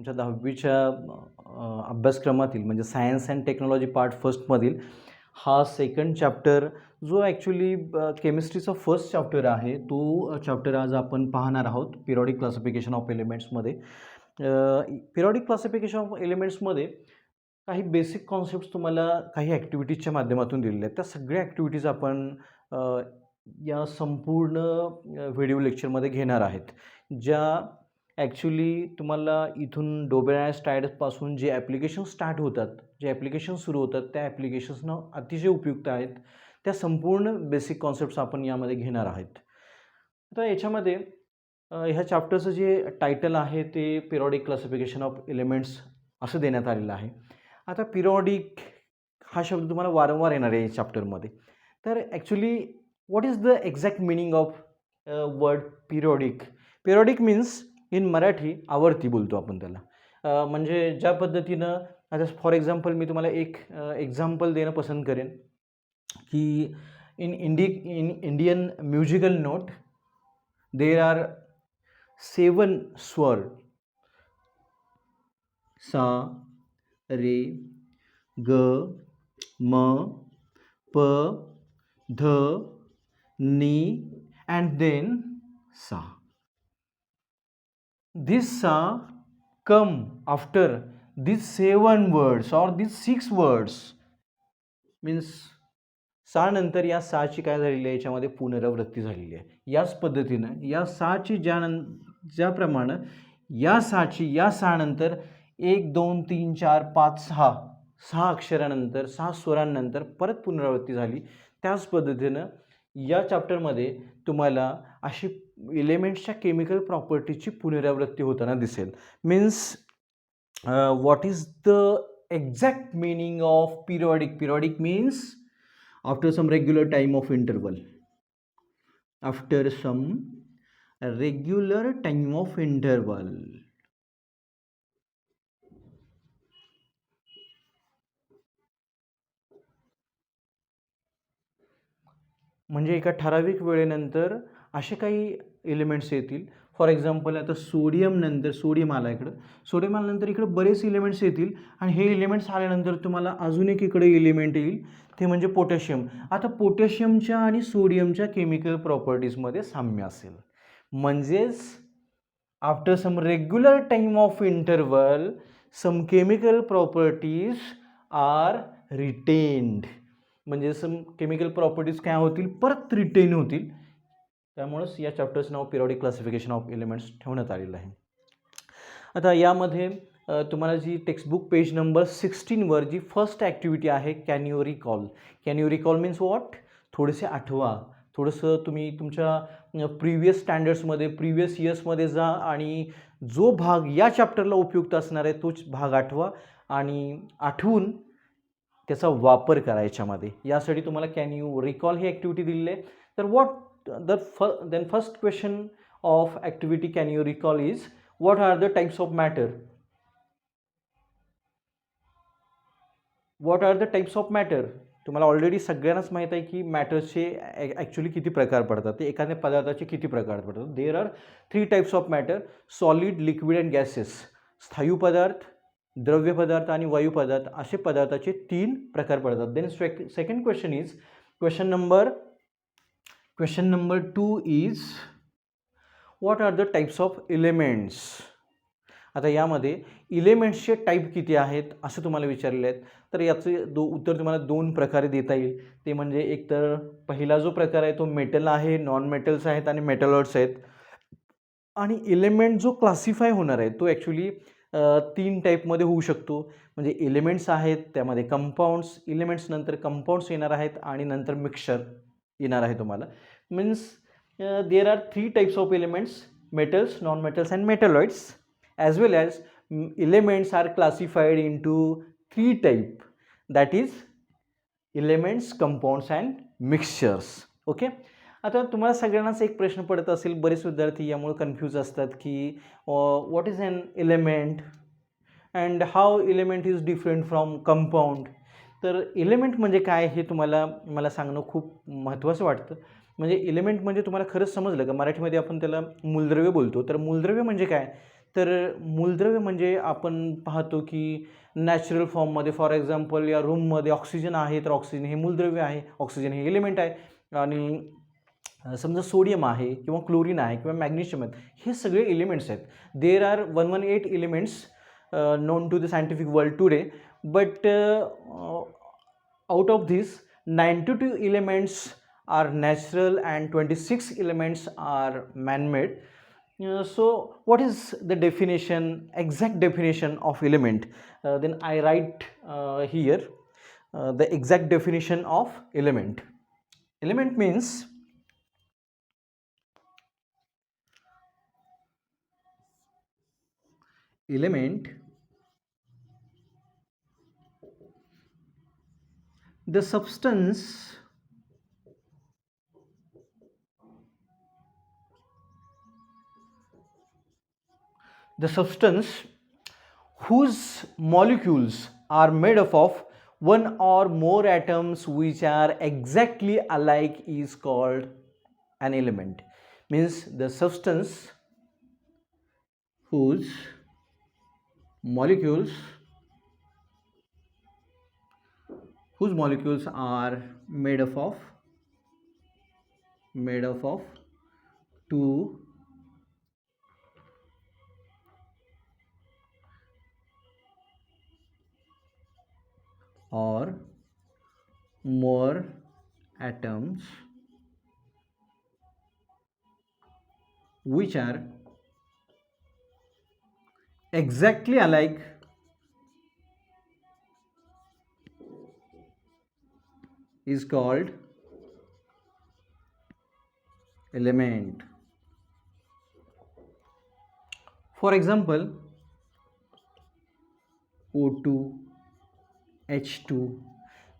तुमच्या 10वीच्या अभ्यासक्रमातील म्हणजे सायन्स अँड टेक्नॉलॉजी पार्ट फर्स्टमधील हा सेकंड चॅप्टर जो ॲक्च्युली केमिस्ट्रीचा फर्स्ट चॅप्टर आहे तो चॅप्टर आज आपण पाहणार आहोत पिरियॉडिक क्लासिफिकेशन ऑफ एलिमेंट्समध्ये. पिरियॉडिक क्लासिफिकेशन ऑफ एलिमेंट्समध्ये काही बेसिक कॉन्सेप्ट्स तुम्हाला काही ॲक्टिव्हिटीजच्या माध्यमातून दिलेल्या आहेत. त्या सगळ्या ॲक्टिव्हिटीज आपण या संपूर्ण व्हिडिओ लेक्चरमध्ये घेणार आहेत, ज्या ॲक्च्युली तुम्हाला इथून डोबेरायनर ट्रायड्सपासून जे ॲप्लिकेशन स्टार्ट होतात, जे ॲप्लिकेशन सुरू होतात, त्या ॲप्लिकेशन्सना अतिशय उपयुक्त आहेत. त्या संपूर्ण बेसिक कॉन्सेप्ट्स आपण यामध्ये घेणार आहेत. आता याच्यामध्ये ह्या चॅप्टरचं जे टायटल आहे ते पिरियॉडिक क्लासिफिकेशन ऑफ एलिमेंट्स असं देण्यात आलेलं आहे. आता पिरियॉडिक हा शब्द तुम्हाला वारंवार येणार आहे या चॅप्टरमध्ये. तर actually what is the exact meaning of word periodic? Periodic means in Marathi आवर्ती बोलतो आपण त्याला. म्हणजे ज्या पद्धतीनं आता फॉर एक्झाम्पल मी तुम्हाला एक एक्झाम्पल देणं पसंत करेन की in Indian musical note there are 7 स्वर, सा, रे, ग, म, प, ध, नी and then sa. This sa come after these 7 words or these 6 words. Means सा नंतर या साची काय झालेली आहे, याच्यामध्ये पुनरावृत्ती झालेली आहे. याच पद्धतीनं या साची ज्याप्रमाणे या साची या सा नंतर 1 2 3 4 5 6 अक्षरानंतर 6 स्वरांनंतर परत पुनरावृत्ती झाली, त्याच पद्धतीनं या चॅप्टरमध्ये तुम्हाला अशी एलिमेंट्सच्या केमिकल प्रॉपर्टीची पुनरावृत्ती होताना दिसेल. Means what is the exact meaning of periodic? Periodic means after some regular time of interval. After some regular time of interval. म्हणजे एका ठराविक वेळेनंतर असे काही एलिमेंट्स येतील. फॉर एक्झाम्पल आता सोडियम नंतर सोडियम आला इकडं, सोडियम आल्यानंतर इकडे बरेच एलिमेंट्स येतील आणि हे एलिमेंट्स आल्यानंतर तुम्हाला अजून एक इकडे एलिमेंट येईल, ते म्हणजे पोटॅशियम. आता पोटॅशियमच्या आणि सोडियमच्या केमिकल प्रॉपर्टीजमध्ये साम्य असेल. म्हणजेच after some regular time of interval some chemical properties are retained. म्हणजे सम केमिकल प्रॉपर्टीज काय होतील, परत रिटेन होतील. त्यामुळेच या चॅप्टरचं नाव पिरियॉडिक क्लासिफिकेशन ऑफ एलिमेंट्स ठेवण्यात आलेलं आहे. आता यामध्ये तुम्हाला जी टेक्स्टबुक पेज नंबर 16वर जी फर्स्ट ॲक्टिव्हिटी आहे, can you recall. Can you recall means what? थोडेसे आठवा. थोडंसं तुम्ही तुमच्या प्रिव्हियस स्टँडर्ड्समध्ये प्रिव्हियस इयर्समध्ये जा आणि जो भाग या चॅप्टरला उपयुक्त असणार आहे तोच भाग आठवा आणि आठवून त्याचा वापर करा याच्यामध्ये. यासाठी तुम्हाला कॅन यू रिकॉल ही ॲक्टिव्हिटी दिलेली आहे. तर then first question of activity can you recall is what are the types of matter? What are the types of matter? तुम्हाला ऑलरेडी सगळ्यांनाच माहीत आहे की मॅटरचे ॲक्च्युली किती प्रकार पडतात, ते एखाद्या पदार्थाचे किती प्रकार पडतात. There are 3 types of matter, solid, liquid and gases. स्थायू पदार्थ, द्रव्य पदार्थ आणि वायू पदार्थ असे पदार्थाचे 3 प्रकार पडतात. Then second question is question number 2 is what are the types of elements? आता यामध्ये एलिमेंट्सचे टाईप किती आहेत असं तुम्हाला विचारले आहेत. तर याचे उत्तर तुम्हाला 2 प्रकारे देता येईल. ते म्हणजे एक तर पहिला जो प्रकार आहे तो मेटल आहे, नॉन मेटल्स आहेत आणि मेटलॉइड्स आहेत. आणि एलिमेंट जो क्लासिफाय होणार आहे तो ॲक्च्युली 3 टाईपमध्ये होऊ शकतो. म्हणजे एलिमेंट्स आहेत, त्यामध्ये कंपाऊंड्स, एलिमेंट्स नंतर कंपाऊंड्स येणार आहेत आणि नंतर मिक्सचर येणार आहे तुम्हाला. Means there are 3 types of elements, metals, non-metals and metalloids, as well as elements are classified into 3 types, that is elements, compounds and mixtures. Okay. आता तुम्हाला सगळ्यांनाच एक प्रश्न पडत असेल, बरेच विद्यार्थी यामुळे कन्फ्यूज असतात की what is an element and how element is different from compound. तर एलिमेंट म्हणजे काय हे मला सांगणं खूप महत्त्वाचं वाटतं. म्हणजे एलिमेंट म्हणजे तुम्हाला खरंच समजलं का? मराठीमध्ये आपण त्याला मूलद्रव्य बोलतो. तर मूलद्रव्य म्हणजे काय? तर मूलद्रव्य म्हणजे आपण पाहतो की नॅचरल फॉर्ममध्ये, फॉर एक्झाम्पल या रूममध्ये ऑक्सिजन आहे, तर ऑक्सिजन हे मूलद्रव्य आहे, ऑक्सिजन हे एलिमेंट आहे. आणि समजा सोडियम आहे किंवा क्लोरीन आहे किंवा मॅग्नेशियम आहेत, हे सगळे एलिमेंट्स आहेत. There are 118 elements known to the scientific world today, but out of this 92 elements are natural and 26 elements are man-made. So what is the definition, exact definition of element? Then I write here the exact definition of element. Element means element, the substance whose molecules are made up of one or more atoms which are exactly alike is called an element. Means the substance whose molecules are made up of two or more atoms which are exactly alike is called element. For example, O2, H2,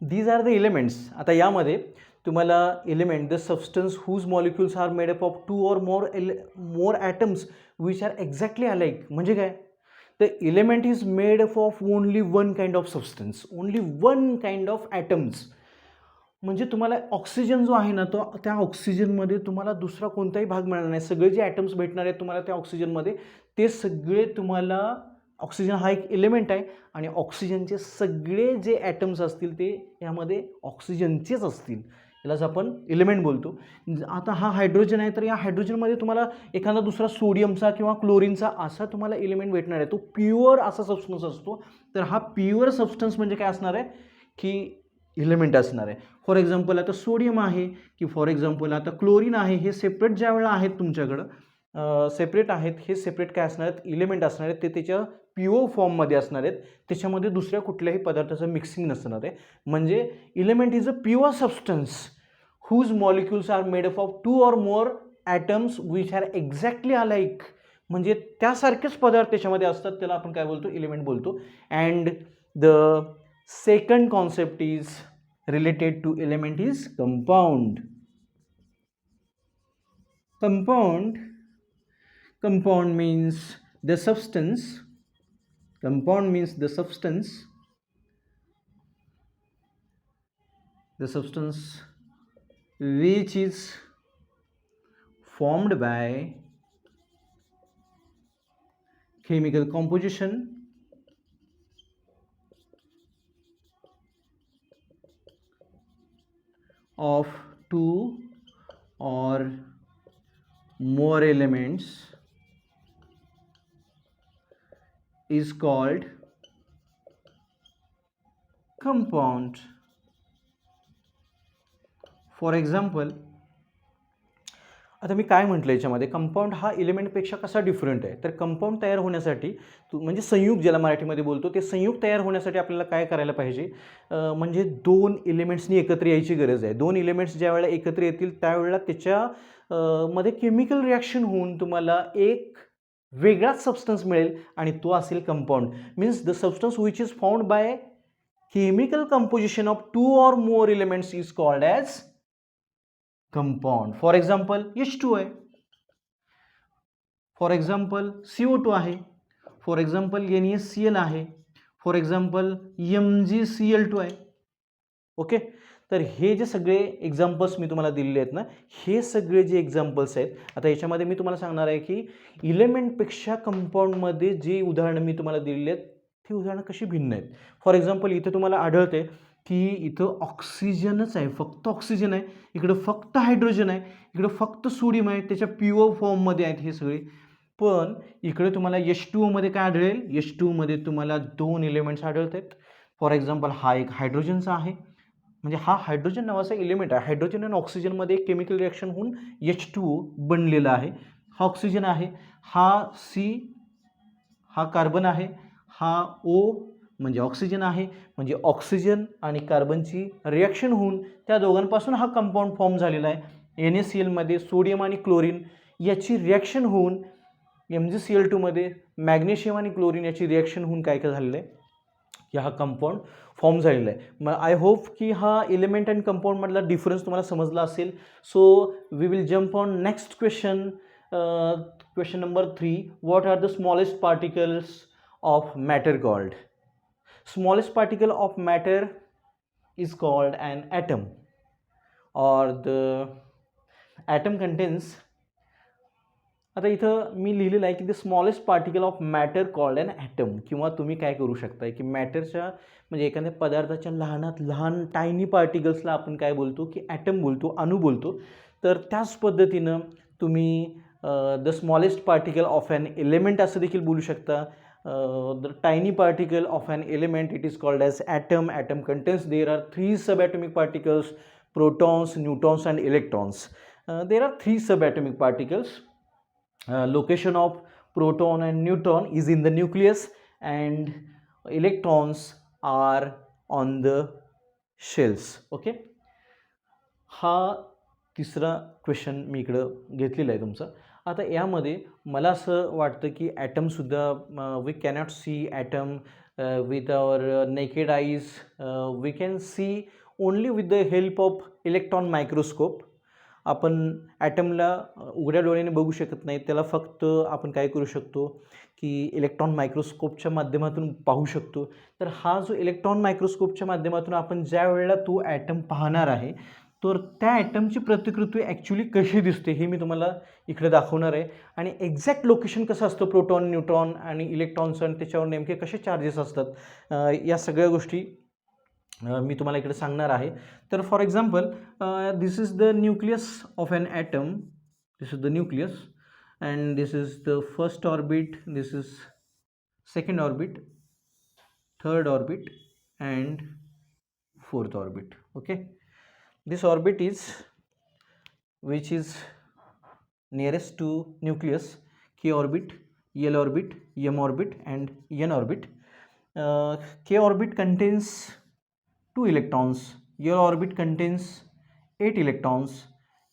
these are the elements. आता यामध्ये तुम्हाला element, the substance whose molecules are made up of two or more atoms which are exactly alike. म्हणजे काय, the element is made up of only one kind of substance, only one kind of atoms. म्हणजे तुम्हाला oxygen जो आहे ना, तो त्या ऑक्सिजनमध्ये तुम्हाला दुसरा कोणताही भाग मिळणार नाही. सगळे जे ॲटम्स भेटणार आहेत तुम्हाला त्या ऑक्सिजनमध्ये, ते सगळे तुम्हाला, ऑक्सिजन हा एक एलिमेंट आहे आणि ऑक्सिजनचे सगळे जे ॲटम्स असतील ते यामध्ये ऑक्सिजनचेच असतील, यालाच आपण एलिमेंट बोलतो. आता हा हायड्रोजन आहे, तर या हायड्रोजनमध्ये तुम्हाला एखादा दुसरा सोडियमचा किंवा क्लोरीनचा असा तुम्हाला एलिमेंट भेटणार आहे, तो प्युअर असा सबस्टन्स असतो. तर हा प्युअर सबस्टन्स म्हणजे काय असणार आहे की एलिमेंट असणार आहे. फॉर एक्झाम्पल आता सोडियम आहे की फॉर एक्झाम्पल आता क्लोरीन आहे, हे सेपरेट ज्या वेळेला आहेत तुमच्याकडं, सेपरेट आहेत, हे सेपरेट काय असणार आहेत, एलिमेंट असणार आहेत, ते त्याच्या प्युअर फॉर्ममध्ये असणार आहेत, त्याच्यामध्ये दुसऱ्या कुठल्याही पदार्थाचं मिक्सिंग नसणार आहे. म्हणजे element is a pure substance whose molecules are made up of two or more atoms which are exactly alike. म्हणजे त्यासारखेच पदार्थ त्याच्यामध्ये असतात, त्याला आपण काय बोलतो, एलिमेंट बोलतो. And the second concept is related to element is compound. Compound means the substance which is formed by chemical composition of two or more elements is called compound. For example, आता मी काय म्हटलं याच्यामध्ये, compound हा एलिमेंटपेक्षा कसा different आहे. तर compound तयार होण्यासाठी म्हणजे संयुग ज्याला मराठीमध्ये बोलतो, ते संयुग तयार होण्यासाठी आपल्याला काय करायला पाहिजे, म्हणजे दोन एलिमेंट्सनी एकत्र यायची गरज आहे. दोन एलिमेंट्स ज्या वेळेला एकत्र येतील त्यावेळेला त्याच्या मध्ये केमिकल रिॲक्शन होऊन तुम्हाला एक वेगळाच सबस्टन्स मिळेल आणि तो असेल compound. Means the substance which is found by chemical composition of two or more elements is called as compound. For example H2 आहे, फॉर एक्झाम्पल CO2 आहे, फॉर एक्झाम्पल NaCl आहे, फॉर एक्झाम्पल MgCl2 आहे. Okay, तर हे जे सगळे examples मी तुम्हाला दिलेले आहेत ना, हे सगळे जे एक्झाम्पल्स आहेत, आता याच्यामध्ये मी तुम्हाला सांगणार आहे की इलेमेंटपेक्षा कंपाऊंडमध्ये जी उदाहरणं मी तुम्हाला दिलेली आहेत ती उदाहरणं कशी भिन्न आहेत. फॉर एक्झाम्पल इथे तुम्हाला आढळते की इथं ऑक्सिजनच आहे, फक्त ऑक्सिजन आहे, इकडं फक्त हायड्रोजन आहे, इकडं फक्त सोडियम आहे, त्याच्या प्युअर फॉर्ममध्ये आहेत हे सगळे. पण इकडे तुम्हाला H2O मध्ये काय आढळेल, H2O मध्ये तुम्हाला 2 एलिमेंट्स आढळत आहेत. फॉर एक्झाम्पल हा एक हायड्रोजनचा आहे, म्हणजे हा हायड्रोजन नावाचा एलिमेंट आहे. हायड्रोजन आणि ऑक्सिजनमध्ये एक केमिकल रिॲक्शन होऊन H2O बनलेला आहे. हा ऑक्सिजन आहे, हा C हा कार्बन आहे, हा O म्हणजे ऑक्सिजन आहे, म्हणजे ऑक्सिजन आणि कार्बनची रिॲक्शन होऊन त्या दोघांपासून हा कंपाऊंड फॉर्म झालेला आहे. NaCl मध्ये सोडियम आणि क्लोरीन याची रिॲक्शन होऊन MgCl2 मध्ये मॅग्नेशियम आणि क्लोरीन याची रिॲक्शन होऊन काय काय झालेलं आहे की हा कंपाऊंड फॉर्म झालेला आहे. मग आय होप की हा एलिमेंट अँड कंपाऊंडमधला डिफरन्स तुम्हाला समजला असेल. So we will jump on next question. Question number 3. What are the smallest particles of matter called? Smallest particle of matter is called an atom, or the atom contains. आता इथं मी लिहिलेलं आहे की the smallest particle of matter called an atom, किंवा तुम्ही काय करू शकता की मॅटरच्या म्हणजे एखाद्या पदार्थाच्या लहानात लहान टायनी पार्टिकल्सला आपण काय बोलतो की ॲटम बोलतो, अणू बोलतो. तर त्याच पद्धतीनं तुम्ही the smallest particle of an element असं देखील बोलू शकता. The tiny particle of an element it is called as atom. Atom contains there are 3 subatomic particles: protons, neutrons and electrons. There are 3 subatomic particles. Location of proton and neutron is in the nucleus, and electrons are on the shells. Okay, हा तिसरा question मी इकडं घेतलेला आहे तुमचा. आता यामध्ये मला असं वाटतं की ॲटमसुद्धा we cannot see atom with our naked eyes. We can see only with the help of electron microscope. आपण ॲटमला उघड्या डोळ्याने बघू शकत नाही, त्याला फक्त आपण काय करू शकतो की इलेक्ट्रॉन मायक्रोस्कोपच्या माध्यमातून पाहू शकतो. तर हा जो इलेक्ट्रॉन मायक्रोस्कोपच्या माध्यमातून आपण ज्या वेळेला तो ॲटम पाहणार आहे, तर त्या ॲटमची प्रतिकृती ॲक्च्युली कशी दिसते हे मी तुम्हाला इकडे दाखवणार आहे. आणि एक्झॅक्ट लोकेशन कसं असतं प्रोटॉन, न्यूट्रॉन आणि इलेक्ट्रॉन्स आणि त्याच्यावर नेमके कसे चार्जेस असतात, या सगळ्या गोष्टी मी तुम्हाला इकडे सांगणार आहे. तर for example, this is the nucleus of an atom. This is the nucleus and this is the first orbit, this is second orbit, third orbit and fourth orbit. Okay, this orbit is which is nearest to nucleus: k orbit, l orbit, m orbit and n orbit. K orbit contains 2 electrons, l orbit contains 8 electrons,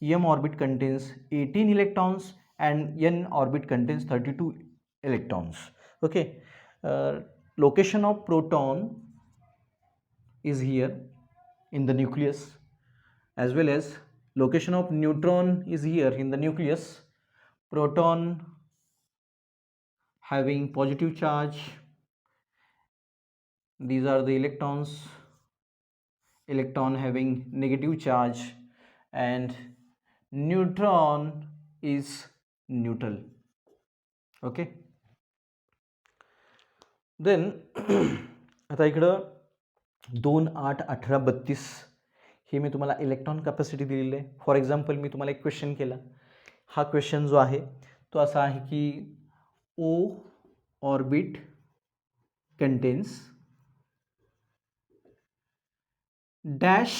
m orbit contains 18 electrons and n orbit contains 32 electrons. Okay, location of proton is here in the nucleus, as well as location of neutron is here in the nucleus. Proton having positive charge, these are the electrons. Electron having negative charge, and neutron is neutral. Okay, then आता इकडं 2, 8, 18, 32 हे मी तुम्हाला electron capacity दिलेली आहे. For example मी तुम्हाला एक question केला. हा क्वेश्चन जो आहे तो असा आहे की ओ ऑर्बिट कंटेन्स डॅश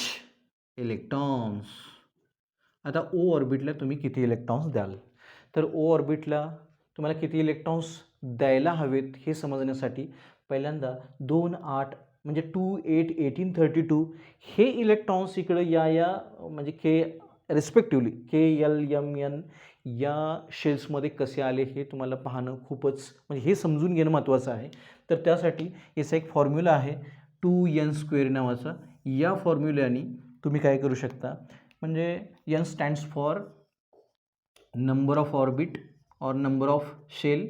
इलेक्ट्रॉन्स. आता ओ ऑर्बिटला तुम्ही किती इलेक्ट्रॉन्स द्याल, तर ओ ऑर्बिटला तुम्हाला किती इलेक्ट्रॉन्स द्यायला हवेत हे समजण्यासाठी पहिल्यांदा 2, 8 म्हणजे 2, 8, 18, 32 हे इलेक्ट्रॉन्स इकडं या म्हणजे के रिस्पेक्टिवली KL, M, N या शेल्समध्ये कसे आले हे तुम्हाला पाहणं खूपच म्हणजे हे समजून घेणं महत्त्वाचं आहे. तर त्यासाठी याचा एक फॉर्म्युला आहे 2n² नावाचा. या फॉर्म्युल्याने तुम्ही काय करू शकता, म्हणजे n stands for number of orbit or number of shell,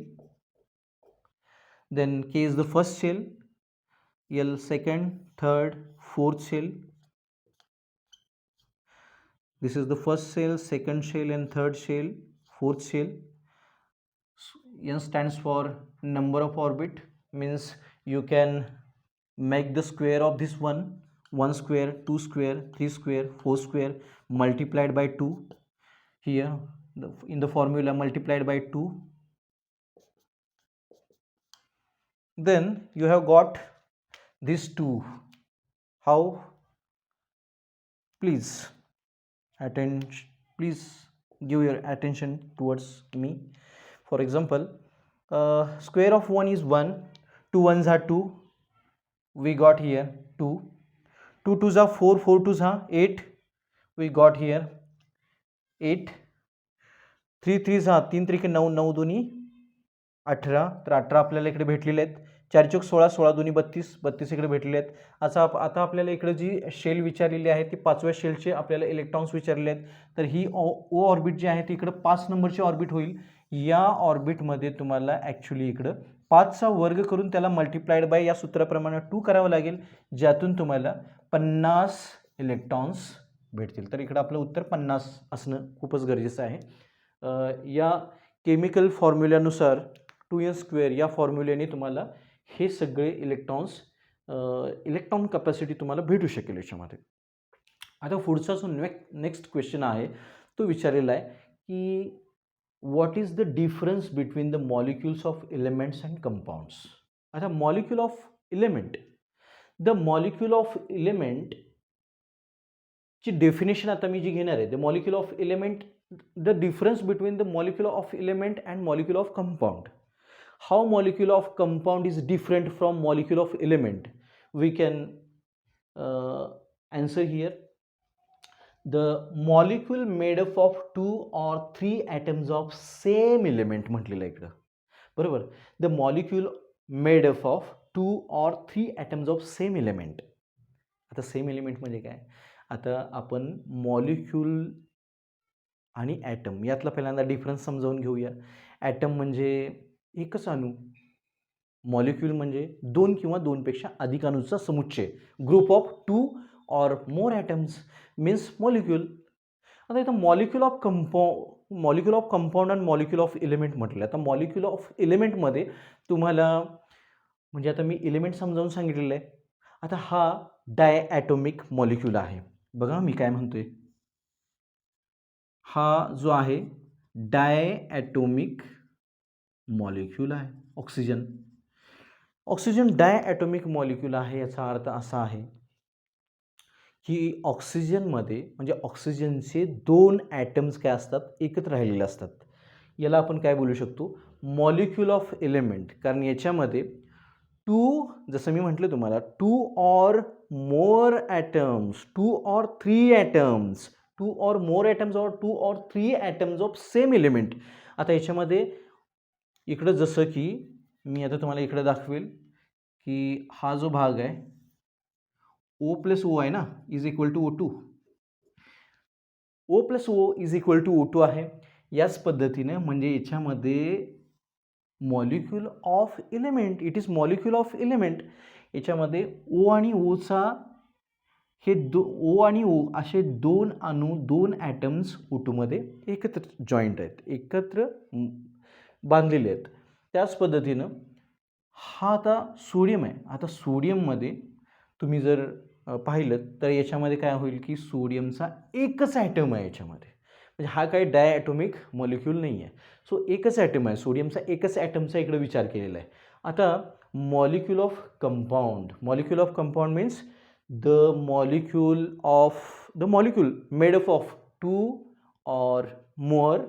then K is the first shell, L second, third, fourth shell, This is the first shell, second shell and third shell, fourth shell. N stands for number of orbit, means you can make the square of this one square, two square, three square, four square, multiplied by 2. Here in the formula, multiplied by 2. Then you have got these 2. How? Please please give your attention towards me. For example, square of 1 is 1, 2 ones are 2, we got here 2, 2 twos are 4, 4 twos are 8, we got here 8, 3 threes हा 3 त्रिके 9, 9 दोन्ही 18, तर 18 आपल्याला इकडे भेटलेले आहेत. 4 चौक 16, 16 दोन्ही 32, 32 इकडे भेटलेले आहेत. आता आपल्याला इकडे जी शेल विचारलेली आहे ती 5व्या शेलचे आपल्याला इलेक्ट्रॉन्स विचारलेले आहेत. तर ही ओ ऑर्बिट जी आहे ती इकडे 5 नंबरची ऑर्बिट होईल. या ऑर्बिटमध्ये तुम्हाला ॲक्च्युली इकडं 5चा वर्ग करून त्याला मल्टिप्लाइड बाय या सूत्राप्रमाणे 2 करावं लागेल, ज्यातून तुम्हाला 50 इलेक्ट्रॉन्स भेटतील. तर इकडं आपलं उत्तर 50 असणं खूपच गरजेचं आहे. या केमिकल फॉर्म्युल्यानुसार 2n² या फॉर्म्युल्याने तुम्हाला हे सगळे इलेक्ट्रॉन कॅपॅसिटी तुम्हाला भेटू शकेल याच्यामध्ये. आता पुढचा जो नेक्स्ट क्वेश्चन आहे तो विचारलेला आहे की what is the difference between the molecules of elements and compounds. आता molecule of element, the molecule of element ची डेफिनेशन आता मी जी घेणार आहे, the molecule of element, the difference between the molecule of element and molecule of compound. How molecule of compound is different from molecule of element? We can answer here. The molecule made up of 2 or 3 atoms of same element म्हटलेलं आहे इकडं, बरोबर. The molecule made up of 2 or 3 atoms of same element. आता same element म्हणजे काय? आता आपण molecule आणि ॲटम यातला पहिल्यांदा डिफरन्स समजावून घेऊया. ॲटम म्हणजे एकच अणू, मॉलिक्यूल म्हणजे 2 किंवा 2पेक्षा अधिक अणूचा समुच्चय, group of 2 or more atoms means molecule. आता इथं मॉलिक्यूल ऑफ कंपाऊंड आणि मॉलिक्यूल ऑफ एलिमेंट म्हटलं. आता मॉलिक्यूल ऑफ एलिमेंटमध्ये तुम्हाला म्हणजे आता मी एलिमेंट समजावून सांगितलेलं आहे. आता हा डायॲटॉमिक मॉलिक्यूल आहे. बघा मी काय म्हणतोय, हा जो आहे डायॲटॉमिक मॉलिक्यूल आहे. ऑक्सिजन डायॲटॉमिक मॉलिक्यूल आहे. याचा अर्थ असा आहे की ऑक्सिजनमध्ये म्हणजे ऑक्सिजनचे 2 ॲटम्स काय असतात, एकत्र राहिलेले असतात. याला आपण काय बोलू शकतो, मॉलिक्यूल ऑफ एलिमेंट. कारण याच्यामध्ये 2, जसं मी म्हटलं तुम्हाला, 2 or more atoms, 2 or 3 atoms, 2 or more atoms or 2 or 3 atoms of same element. आता याच्यामध्ये इकडं जसं की मी आता तुम्हाला इकडे दाखवेल की हा जो भाग आहे O + O आहे ना, is equal to O2. O + O is equal to O2 आहे. याच पद्धतीने म्हणजे याच्यामध्ये molecule of element, it is molecule of element. याच्यामध्ये O आणि Oचा हे O आणि O असे 2 अणू, 2 ॲटम्स O2मध्ये एकत्र जॉईंट आहेत, एकत्र बांधलेले आहेत. त्याच पद्धतीनं हा आता सोडियम आहे. आता सोडियममध्ये तुम्ही जर पाहिलं तर याच्यामध्ये काय होईल की सोडियमचा एकच ॲटम आहे याच्यामध्ये, म्हणजे हा काही डायॲटॉमिक मॉलिक्यूल नाही आहे. सो एकच ॲटम आहे, सोडियमचा एकच ॲटमचा इकडे विचार केलेला आहे. आता molecule of compound means the molecule made up of 2 or more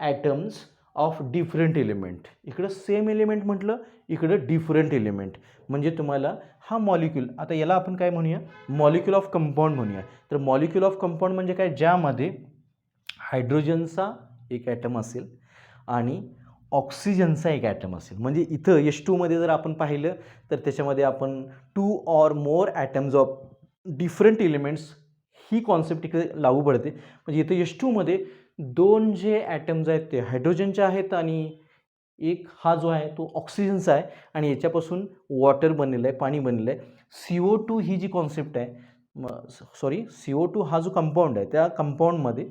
atoms of different element. इकडं सेम एलिमेंट म्हटलं, इकडं डिफरंट एलिमेंट, म्हणजे तुम्हाला हा मॉलिक्यूल, आता याला आपण काय म्हणूया, मॉलिक्यूल ऑफ कंपाऊंड म्हणूया. तर मॉलिक्यूल ऑफ कंपाऊंड म्हणजे काय, ज्यामध्ये हायड्रोजनचा एक ॲटम असेल आणि ऑक्सिजनचा एक ॲटम असेल. म्हणजे इथं H2मध्ये जर आपण पाहिलं तर त्याच्यामध्ये आपण 2 or more atoms of different elements ही कॉन्सेप्ट इकडे लागू पडते. म्हणजे इथं H2मध्ये 2 जे ॲटम्स आहेत ते हायड्रोजनचे आहेत आणि एक हा जो आहे तो ऑक्सिजनचा आहे आणि याच्यापासून वॉटर बनलेलं आहे, पाणी बनलेलं आहे. CO2 ही जी कॉन्सेप्ट आहे CO2 हा जो कंपाऊंड आहे त्या कंपाऊंडमध्ये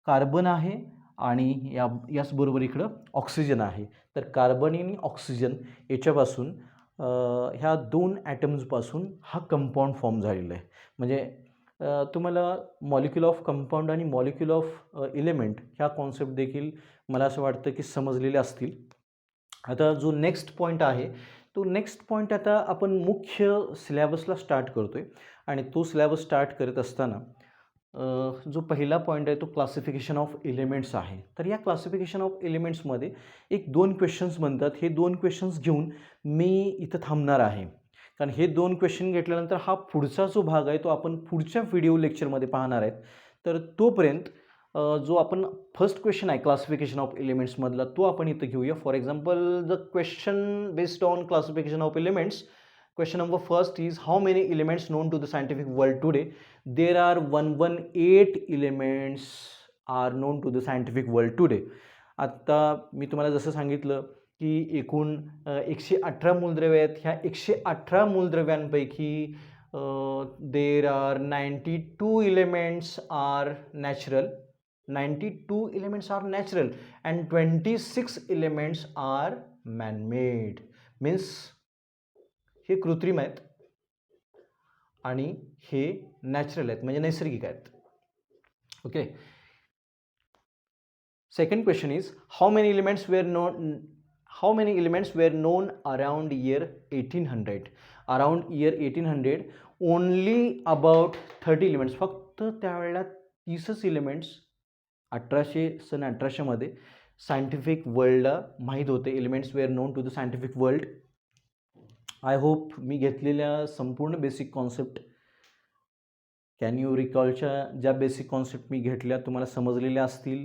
कार्बन आहे आणि याचबरोबर इकडं ऑक्सिजन आहे. तर कार्बन आणि ऑक्सिजन याच्यापासून ह्या 2 ॲटम्सपासून हा कंपाऊंड फॉर्म झालेला आहे. म्हणजे तुम्हाला मॉलिक्यूल ऑफ कंपाऊंड आणि मॉलिक्यूल ऑफ एलिमेंट ह्या कॉन्सेप्ट देखील मला असं वाटतं की समजलेले असतील. आता जो नेक्स्ट पॉईंट आहे तो नेक्स्ट पॉईंट आता आपण मुख्य सिलॅबसला स्टार्ट करतो आहे आणि तो सिलॅबस स्टार्ट करत असताना जो पहिला पॉईंट आहे तो क्लासिफिकेशन ऑफ एलिमेंट्स आहे. तर या क्लासिफिकेशन ऑफ एलिमेंट्समध्ये 1-2 क्वेश्चन्स बनतात. हे 2 क्वेश्चन्स घेऊन मी इथं थांबणार आहे. कारण हे 2 क्वेश्चन घेतल्यानंतर हा पुढचा जो भाग आहे तो आपण पुढच्या व्हिडिओ लेक्चरमध्ये पाहणार आहेत. तर तोपर्यंत जो आपण फर्स्ट क्वेश्चन आहे क्लासिफिकेशन ऑफ एलिमेंट्समधला तो आपण इथं घेऊया. For example the question based on classification of elements. Question number first is how many elements known to the scientific world today? There are 118 elements are known to the scientific world today. आता मी तुम्हाला जसं सांगितलं की एकूण 118 मूलद्रव्ये आहेत. ह्या 118 मूलद्रव्यांपैकी there are 92 elements are natural. 92 elements are natural and 26 elements are man-made. Means हे कृत्रिम आहेत आणि हे नॅचरल आहेत म्हणजे नैसर्गिक आहेत. Okay. Second question is how many elements were known around year 1800. Around year 1800 only about 30 elements. फक्त त्यावेळेला 30च एलिमेंट्स 1800 मध्ये सायंटिफिक वर्ल्डला माहीत होते. Elements were known to the scientific world. I hope मी घेतलेल्या संपूर्ण बेसिक कॉन्सेप्ट कॅन यू रिकॉलच्या ज्या बेसिक कॉन्सेप्ट मी घेतल्या तुम्हाला समजलेल्या असतील.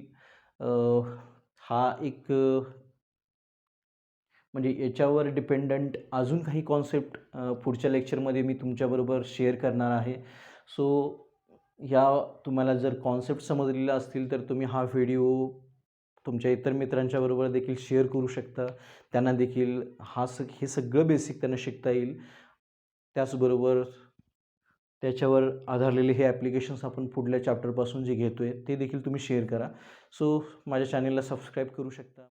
हा एक म्हणजे याच्यावर डिपेंडंट अजून काही कॉन्सेप्ट पुढच्या लेक्चरमध्ये मी तुमच्याबरोबर शेअर करणार आहे. सो ह्या तुम्हाला जर कॉन्सेप्ट समजलेल्या असतील तर तुम्ही हा व्हिडिओ तुमच्या इतर मित्रांच्याबरोबर देखील शेअर करू शकता. त्यांना देखील हे सगळं बेसिक त्यांना शिकता येईल. त्याचबरोबर त्याच्यावर आधारलेले हे ॲप्लिकेशन्स आपण पुढल्या चॅप्टरपासून जे घेतो आहे ते देखील तुम्ही शेअर करा. सो माझ्या चॅनलला सबस्क्राईब करू शकता.